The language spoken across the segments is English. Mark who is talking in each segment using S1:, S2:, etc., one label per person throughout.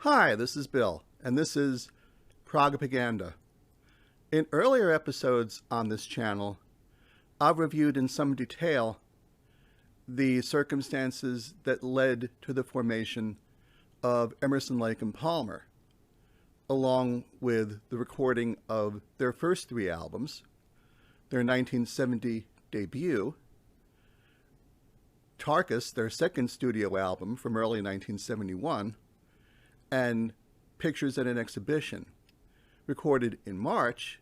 S1: Hi, this is Bill, and this is Propaganda. In earlier episodes on this channel, I've reviewed in some detail the circumstances that led to the formation of Emerson, Lake and Palmer, along with the recording of their first three albums, their 1970 debut, Tarkus, their second studio album from early 1971, and Pictures at an Exhibition, recorded in March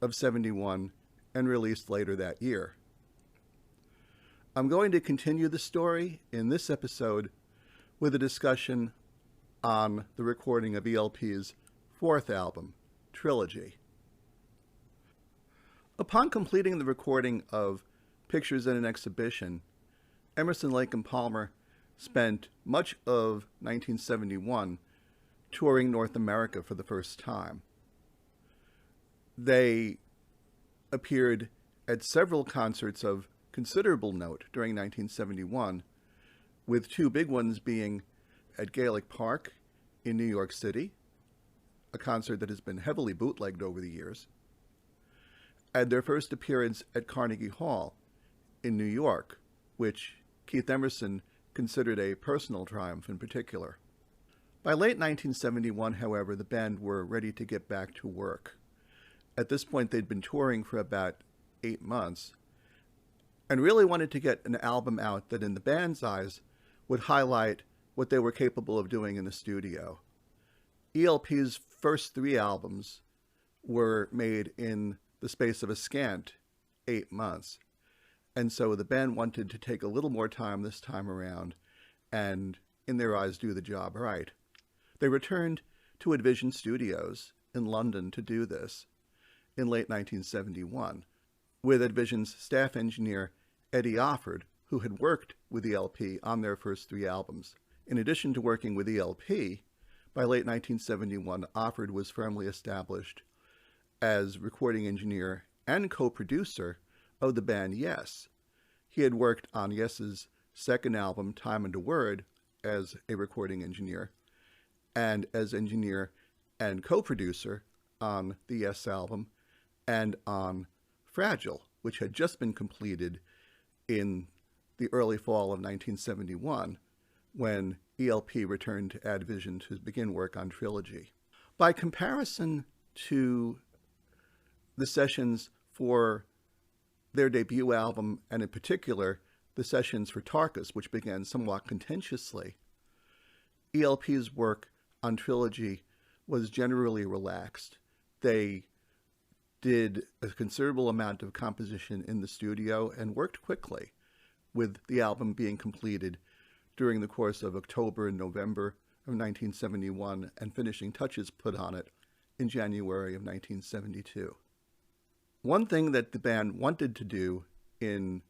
S1: of '71 and released later that year. I'm going to continue the story in this episode with a discussion on the recording of ELP's fourth album, Trilogy. Upon completing the recording of Pictures at an Exhibition, Emerson, Lake and Palmer spent much of 1971 touring North America for the first time. They appeared at several concerts of considerable note during 1971, with two big ones being at Gaelic Park in New York City, a concert that has been heavily bootlegged over the years, and their first appearance at Carnegie Hall in New York, which Keith Emerson considered a personal triumph in particular. By late 1971, however, the band were ready to get back to work. At this point, they'd been touring for about 8 months and really wanted to get an album out that, in the band's eyes, would highlight what they were capable of doing in the studio. ELP's first three albums were made in the space of a scant 8 months, and so the band wanted to take a little more time this time around and, in their eyes, do the job right. They returned to Advision Studios in London to do this in late 1971, with Advision's staff engineer Eddie Offord, who had worked with ELP on their first three albums. In addition to working with ELP, by late 1971, Offord was firmly established as recording engineer and co-producer of the band Yes. He had worked on Yes's second album, Time and a Word, as a recording engineer, and as engineer and co-producer on the Yes album and on Fragile, which had just been completed in the early fall of 1971 when ELP returned to Advision to begin work on Trilogy. By comparison to the sessions for their debut album, and in particular the sessions for Tarkus, which began somewhat contentiously, ELP's work on Trilogy was generally relaxed. They did a considerable amount of composition in the studio and worked quickly, with the album being completed during the course of October and November of 1971 and finishing touches put on it in January of 1972. One thing that the band wanted to do in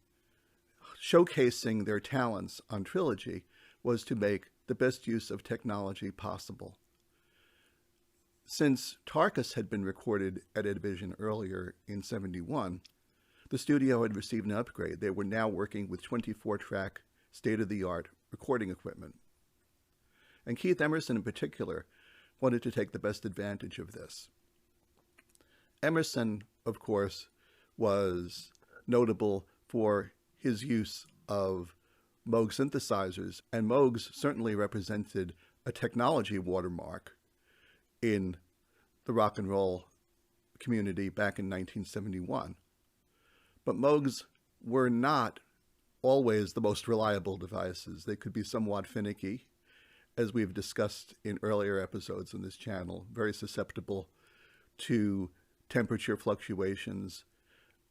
S1: showcasing their talents on Trilogy was to make the best use of technology possible. Since Tarkus had been recorded at Advision earlier in '71, the studio had received an upgrade. They were now working with 24-track state-of-the-art recording equipment. And Keith Emerson in particular wanted to take the best advantage of this. Emerson, of course, was notable for his use of Moog synthesizers, and Moogs certainly represented a technology watermark in the rock and roll community back in 1971. But Moogs were not always the most reliable devices. They could be somewhat finicky, as we've discussed in earlier episodes on this channel, very susceptible to temperature fluctuations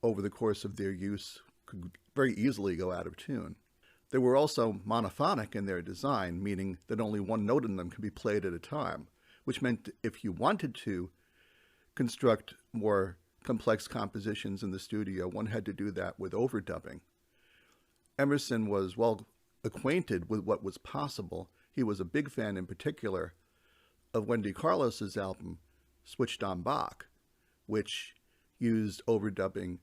S1: over the course of their use, could very easily go out of tune. They were also monophonic in their design, meaning that only one note in them could be played at a time, which meant if you wanted to construct more complex compositions in the studio, one had to do that with overdubbing. Emerson was well acquainted with what was possible. He was a big fan, in particular, of Wendy Carlos's album, Switched on Bach, which used overdubbing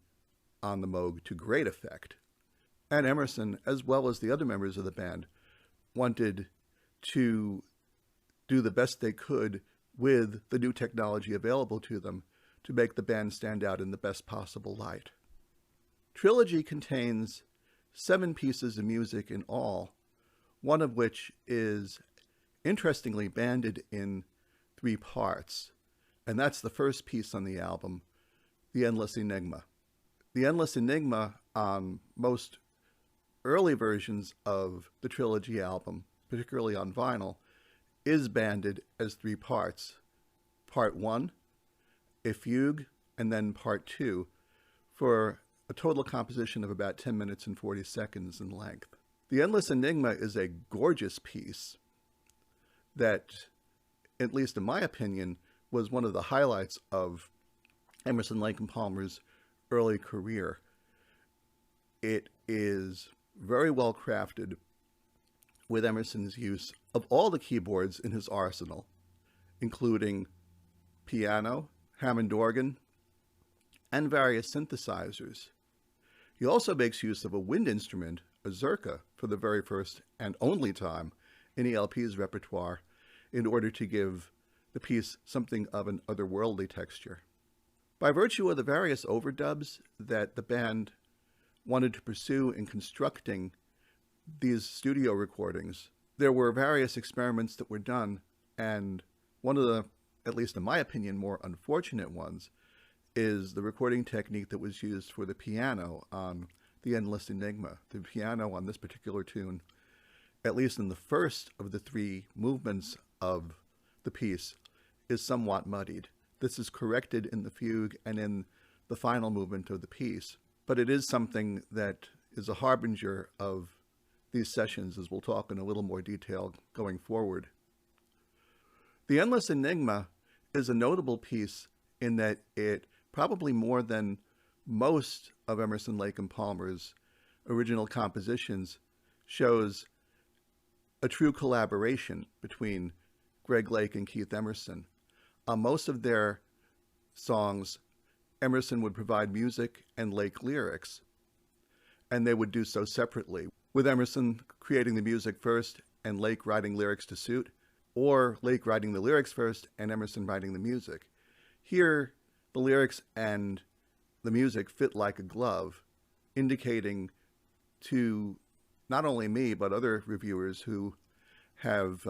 S1: on the Moog to great effect. And Emerson, as well as the other members of the band, wanted to do the best they could with the new technology available to them to make the band stand out in the best possible light. Trilogy contains 7 pieces of music in all, one of which is interestingly banded in 3 parts, and that's the first piece on the album, The Endless Enigma. The Endless Enigma on most early versions of the Trilogy album, particularly on vinyl, is banded as 3 parts. Part 1, a fugue, and then Part 2, for a total composition of about 10 minutes and 40 seconds in length. The Endless Enigma is a gorgeous piece that, at least in my opinion, was one of the highlights of Emerson, Lake and Palmer's early career. It is very well crafted with Emerson's use of all the keyboards in his arsenal, including piano, Hammond organ, and various synthesizers. He also makes use of a wind instrument, a zurka, for the very first and only time in ELP's repertoire, in order to give the piece something of an otherworldly texture. By virtue of the various overdubs that the band wanted to pursue in constructing these studio recordings, there were various experiments that were done, and one of the, at least in my opinion, more unfortunate ones is the recording technique that was used for the piano on The Endless Enigma. The piano on this particular tune, at least in the first of the 3 movements of the piece, is somewhat muddied. This is corrected in the fugue and in the final movement of the piece, but it is something that is a harbinger of these sessions, as we'll talk in a little more detail going forward. The Endless Enigma is a notable piece in that it, probably more than most of Emerson, Lake and Palmer's original compositions, shows a true collaboration between Greg Lake and Keith Emerson. On most of their songs, Emerson would provide music and Lake lyrics, and they would do so separately, with Emerson creating the music first and Lake writing lyrics to suit, or Lake writing the lyrics first and Emerson writing the music. Here, the lyrics and the music fit like a glove, indicating to not only me, but other reviewers who have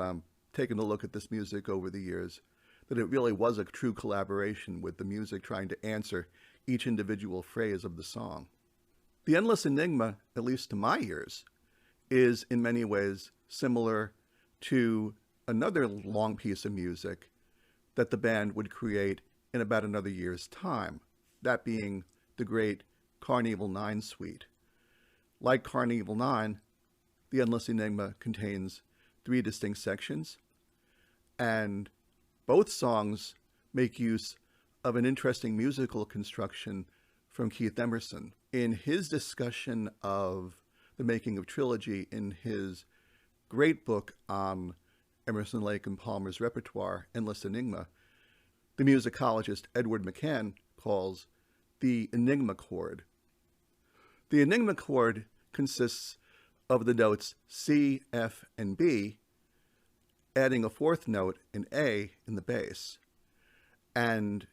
S1: taken a look at this music over the years, that it really was a true collaboration, with the music trying to answer each individual phrase of the song. The Endless Enigma, at least to my ears, is in many ways similar to another long piece of music that the band would create in about another year's time, that being the great Carnival 9 suite. Like Carnival 9, The Endless Enigma contains 3 distinct sections, and both songs make use of an interesting musical construction from Keith Emerson. In his discussion of the making of Trilogy in his great book on Emerson, Lake and Palmer's repertoire, Endless Enigma, the musicologist Edward McCann calls the Enigma chord. The Enigma chord consists of the notes C, F, and B, adding a 4th note, an A, in the bass. And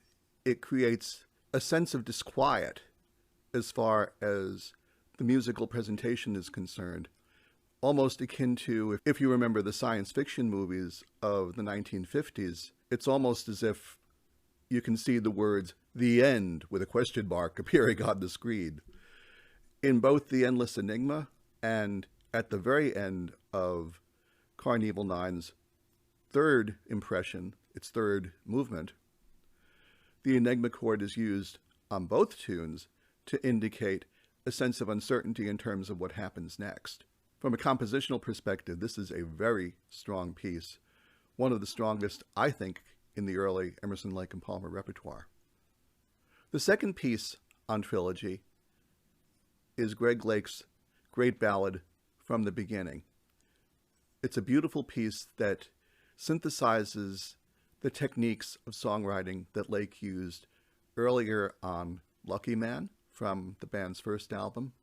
S1: it creates a sense of disquiet as far as the musical presentation is concerned, almost akin to, if you remember the science fiction movies of the 1950s, it's almost as if you can see the words "the end" with a question mark appearing on the screen. In both The Endless Enigma and at the very end of Carnival 9's 3rd impression, its 3rd movement, the Enigma chord is used on both tunes to indicate a sense of uncertainty in terms of what happens next. From a compositional perspective, this is a very strong piece, one of the strongest, I think, in the early Emerson, Lake and Palmer repertoire. The second piece on Trilogy is Greg Lake's great ballad, From the Beginning. It's a beautiful piece that synthesizes the techniques of songwriting that Lake used earlier on Lucky Man from the band's first album,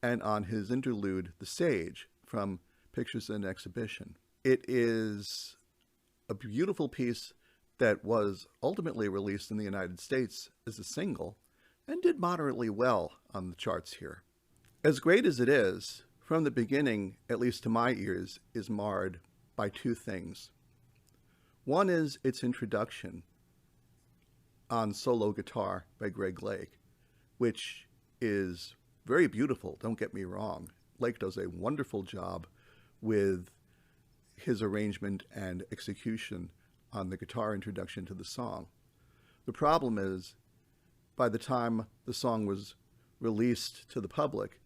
S1: and on his interlude, The Sage, from Pictures in Exhibition. It is a beautiful piece that was ultimately released in the United States as a single and did moderately well on the charts here. As great as it is, from the beginning, at least to my ears, is marred by two things. One is its introduction on solo guitar by Greg Lake, which is very beautiful, don't get me wrong. Lake does a wonderful job with his arrangement and execution on the guitar introduction to the song. The problem is, by the time the song was released to the public,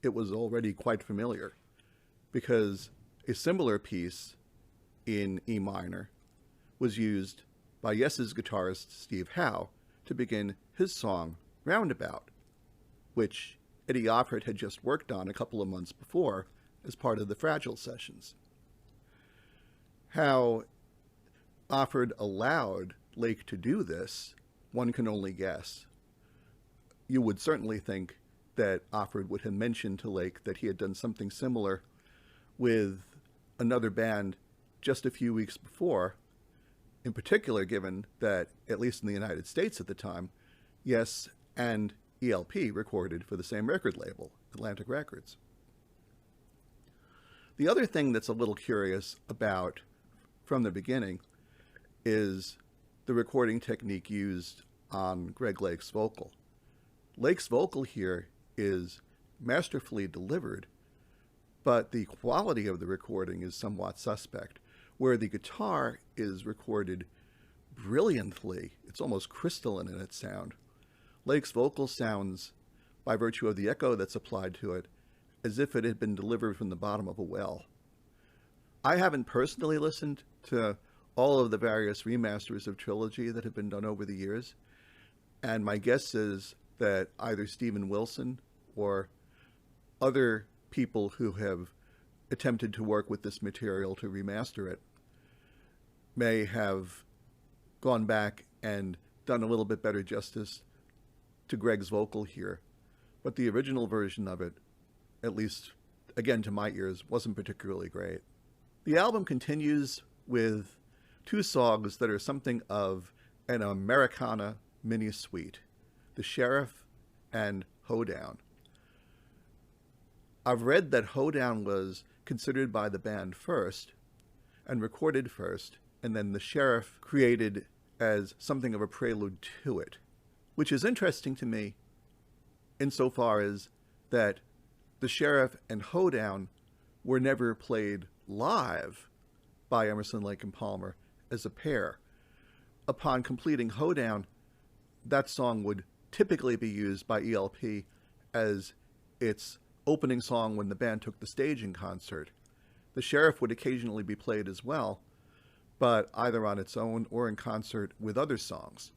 S1: it was already quite familiar, because a similar piece in E minor was used by Yes's guitarist Steve Howe to begin his song Roundabout, which Eddie Offord had just worked on a couple of months before as part of the Fragile sessions. How Offord allowed Lake to do this, one can only guess. You would certainly think that Offord would have mentioned to Lake that he had done something similar with another band just a few weeks before, in particular given that, at least in the United States at the time, Yes and ELP recorded for the same record label, Atlantic Records. The other thing that's a little curious about From the Beginning is the recording technique used on Greg Lake's vocal. Lake's vocal here is masterfully delivered, but the quality of the recording is somewhat suspect. Where the guitar is recorded brilliantly, it's almost crystalline in its sound, Lake's vocal sounds, by virtue of the echo that's applied to it, as if it had been delivered from the bottom of a well. I haven't personally listened to all of the various remasters of Trilogy that have been done over the years, and my guess is that either Steven Wilson or other people who have attempted to work with this material to remaster it may have gone back and done a little bit better justice to Greg's vocal here. But the original version of it, at least again to my ears, wasn't particularly great. The album continues with two songs that are something of an Americana mini-suite, The Sheriff and Hoedown. I've read that Hoedown was considered by the band first and recorded first, and then The Sheriff created as something of a prelude to it, which is interesting to me insofar as that The Sheriff and Hoedown were never played live by Emerson, Lake and Palmer as a pair. Upon completing Hoedown, that song would typically be used by ELP as its opening song when the band took the stage in concert. The Sheriff would occasionally be played as well, but either on its own or in concert with other songs.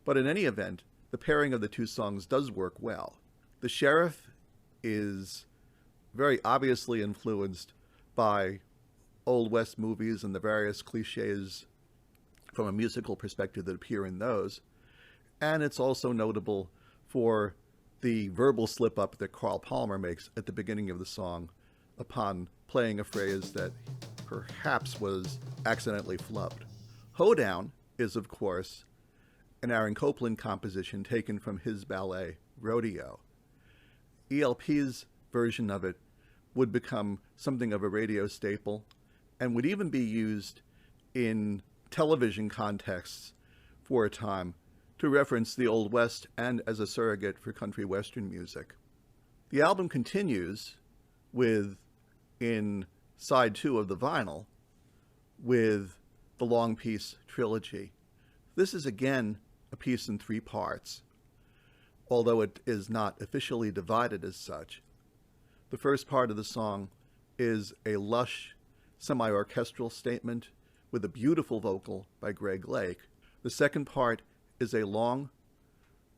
S1: But in any event, the pairing of the two songs does work well. The Sheriff is very obviously influenced by Old West movies and the various cliches from a musical perspective that appear in those. And it's also notable for the verbal slip-up that Carl Palmer makes at the beginning of the song upon playing a phrase that perhaps was accidentally flubbed. Hoedown is, of course, an Aaron Copland composition taken from his ballet, Rodeo. ELP's version of it would become something of a radio staple and would even be used in television contexts for a time to reference the Old West and as a surrogate for country western music. The album continues with, in side 2 of the vinyl, with the long piece Trilogy. This is again a piece in 3 parts, although it is not officially divided as such. The first part of the song is a lush, semi-orchestral statement with a beautiful vocal by Greg Lake. The second part is a long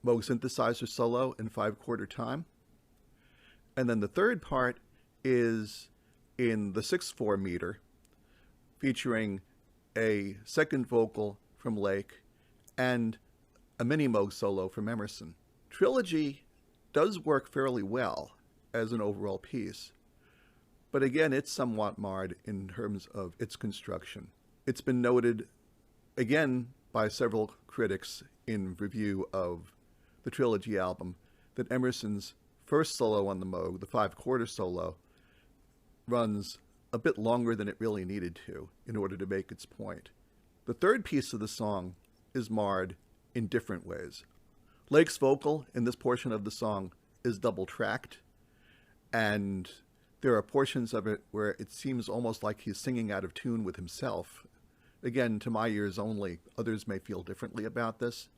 S1: Moog synthesizer solo in 5/4 time. And then the third part is in the 6/4 meter, featuring a second vocal from Lake and a mini Moog solo from Emerson. Trilogy does work fairly well as an overall piece, but again, it's somewhat marred in terms of its construction. It's been noted again by several critics in review of the Trilogy album that Emerson's first solo on the Moog, the 5/4 solo, runs a bit longer than it really needed to in order to make its point. The third piece of the song is marred in different ways. Lake's vocal in this portion of the song is double-tracked, and there are portions of it where it seems almost like he's singing out of tune with himself. Again, to my ears only. Others may feel differently about this,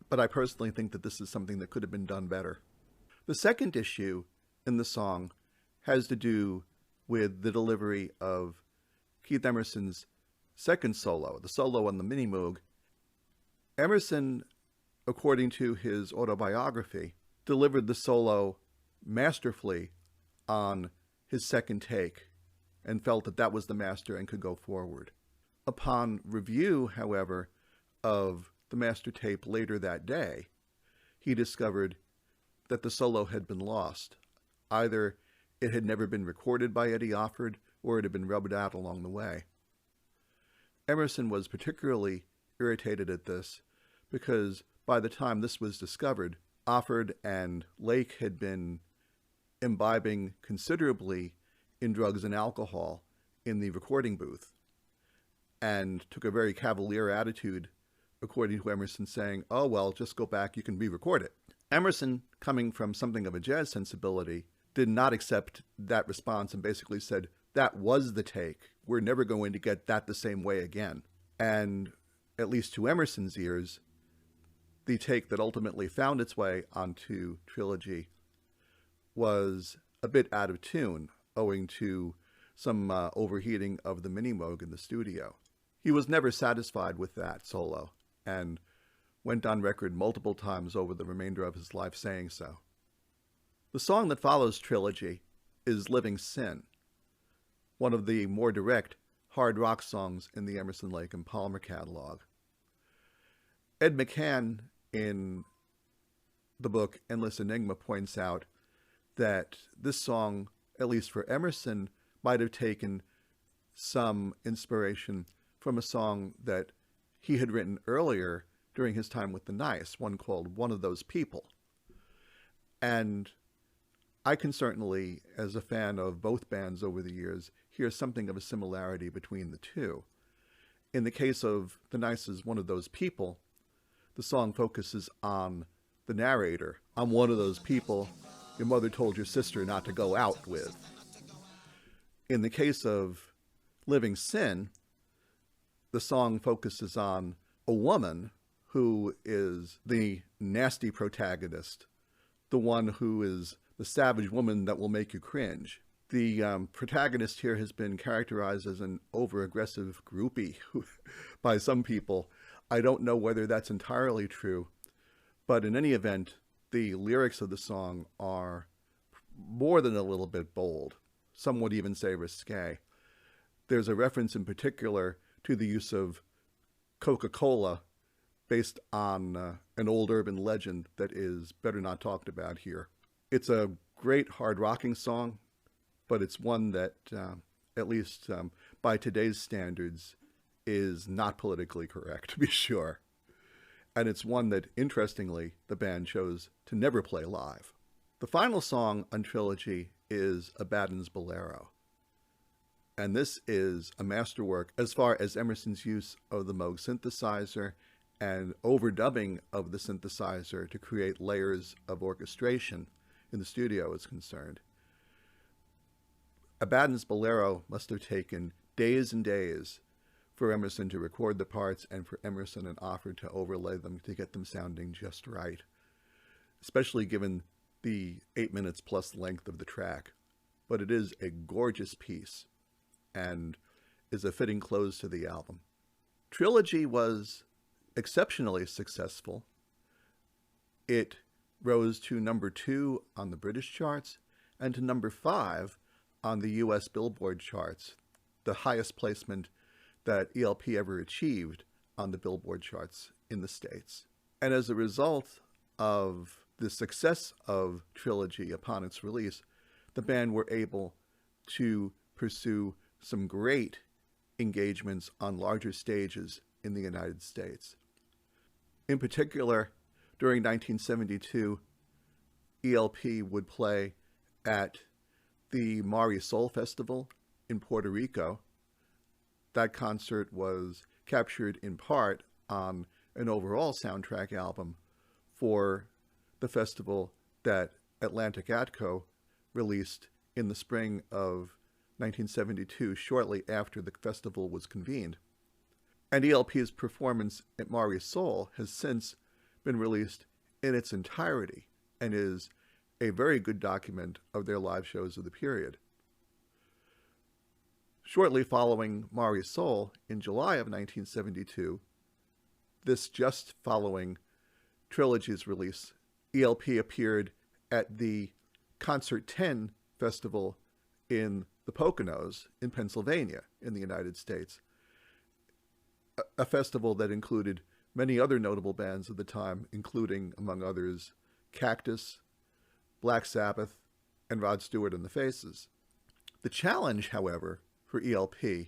S1: but I personally think that this is something that could have been done better. The second issue in the song has to do with the delivery of Keith Emerson's second solo, the solo on the Mini Moog. Emerson, according to his autobiography, delivered the solo masterfully on his second take and felt that that was the master and could go forward. Upon review, however, of the master tape later that day, he discovered that the solo had been lost. Either it had never been recorded by Eddie Offord, or it had been rubbed out along the way. Emerson was particularly irritated at this because by the time this was discovered, Offord and Lake had been imbibing considerably in drugs and alcohol in the recording booth, and took a very cavalier attitude, according to Emerson, saying, "Oh, well, just go back, you can re-record it." Emerson, coming from something of a jazz sensibility, did not accept that response and basically said, that was the take. We're never going to get that the same way again. And at least to Emerson's ears, the take that ultimately found its way onto Trilogy was a bit out of tune, owing to some overheating of the Mini Moog in the studio. He was never satisfied with that solo, and went on record multiple times over the remainder of his life saying so. The song that follows Trilogy is Living Sin, one of the more direct hard rock songs in the Emerson, Lake and Palmer catalog. Ed McCann, in the book Endless Enigma, points out that this song, at least for Emerson, might have taken some inspiration from a song that he had written earlier during his time with the Nice, one called One of Those People. And I can certainly, as a fan of both bands over the years, hear something of a similarity between the two. In the case of the Nice's One of Those People, the song focuses on the narrator. I'm one of those people your mother told your sister not to go out with. In the case of Living Sin, the song focuses on a woman who is the nasty protagonist, the one who is the savage woman that will make you cringe. The protagonist here has been characterized as an over-aggressive groupie by some people. I don't know whether that's entirely true, but in any event, the lyrics of the song are more than a little bit bold. Some would even say risque. There's a reference in particular to the use of Coca-Cola based on an old urban legend that is better not talked about here. It's a great hard rocking song, but it's one that, at least by today's standards, is not politically correct, to be sure. And it's one that, interestingly, the band chose to never play live. The final song on Trilogy is Abaddon's Bolero. And this is a masterwork as far as Emerson's use of the Moog synthesizer and overdubbing of the synthesizer to create layers of orchestration in the studio is concerned. Abaddon's Bolero must have taken days and days for Emerson to record the parts and for Emerson and Offord to overlay them to get them sounding just right, especially given the 8 minutes plus length of the track. But it is a gorgeous piece and is a fitting close to the album. Trilogy was exceptionally successful. It rose to number 2 on the British charts and to number 5 on the US Billboard charts, the highest placement that ELP ever achieved on the Billboard charts in the States. And as a result of the success of Trilogy upon its release, the band were able to pursue some great engagements on larger stages in the United States. In particular, during 1972, ELP would play at the Mari Soul Festival in Puerto Rico. That concert was captured in part on an overall soundtrack album for the festival that Atlantic Atco released in the spring of 1972, shortly after the festival was convened. And ELP's performance at Mari Soul has since been released in its entirety and is a very good document of their live shows of the period. Shortly following Mari Soul, in July of 1972, this just following Trilogy's release, ELP appeared at the Concert 10 Festival in the Poconos in Pennsylvania in the United States, a festival that included many other notable bands of the time, including, among others, Cactus, Black Sabbath, and Rod Stewart and the Faces. The challenge, however, for ELP,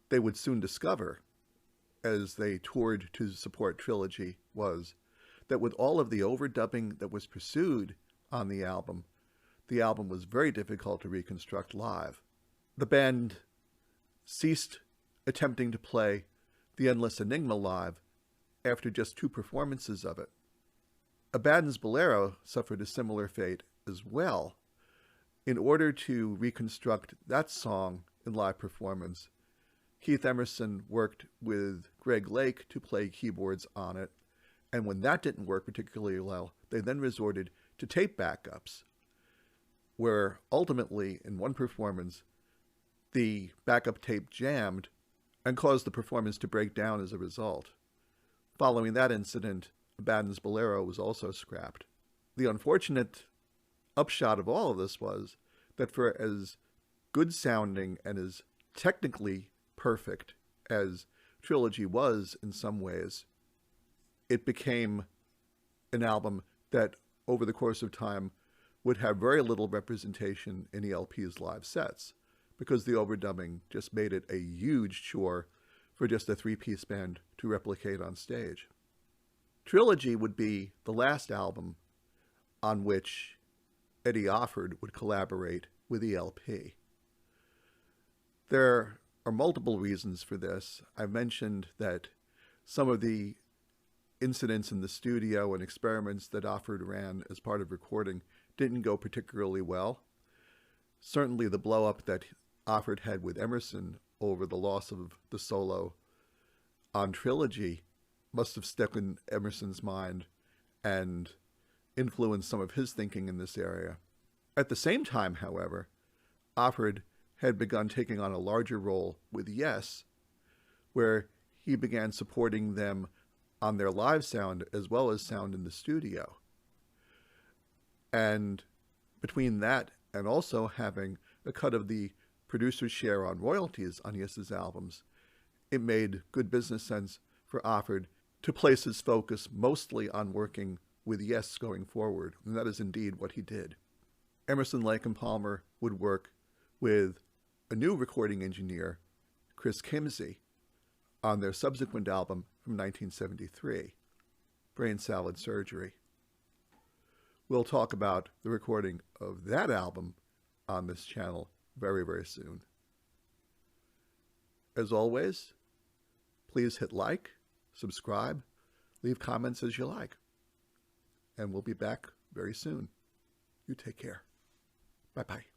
S1: they would soon discover as they toured to support Trilogy, was that with all of the overdubbing that was pursued on the album was very difficult to reconstruct live. The band ceased attempting to play The Endless Enigma live after just 2 performances of it. Abaddon's Bolero suffered a similar fate as well. In order to reconstruct that song in live performance, Keith Emerson worked with Greg Lake to play keyboards on it, and when that didn't work particularly well, they then resorted to tape backups, where ultimately, in one performance, the backup tape jammed and caused the performance to break down as a result. Following that incident, Abaddon's Bolero was also scrapped. The unfortunate upshot of all of this was that for as good sounding and as technically perfect as Trilogy was in some ways, it became an album that over the course of time would have very little representation in ELP's live sets, because the overdubbing just made it a huge chore for just a 3-piece band to replicate on stage. Trilogy would be the last album on which Eddie Offord would collaborate with ELP. There are multiple reasons for this. I've mentioned that some of the incidents in the studio and experiments that Offord ran as part of recording didn't go particularly well. Certainly the blow-up that Offord had with Emerson over the loss of the solo on Trilogy must have stuck in Emerson's mind and influenced some of his thinking in this area. At the same time, however, Offord had begun taking on a larger role with Yes, where he began supporting them on their live sound as well as sound in the studio. And between that and also having a cut of the producer's share on royalties on Yes's albums, it made good business sense for Offord to place his focus mostly on working with Yes going forward, and that is indeed what he did. Emerson, Lake and Palmer would work with a new recording engineer, Chris Kimsey, on their subsequent album from 1973, Brain Salad Surgery. We'll talk about the recording of that album on this channel very, very soon. As always, please hit like, subscribe, leave comments as you like. And we'll be back very soon. You take care. Bye-bye.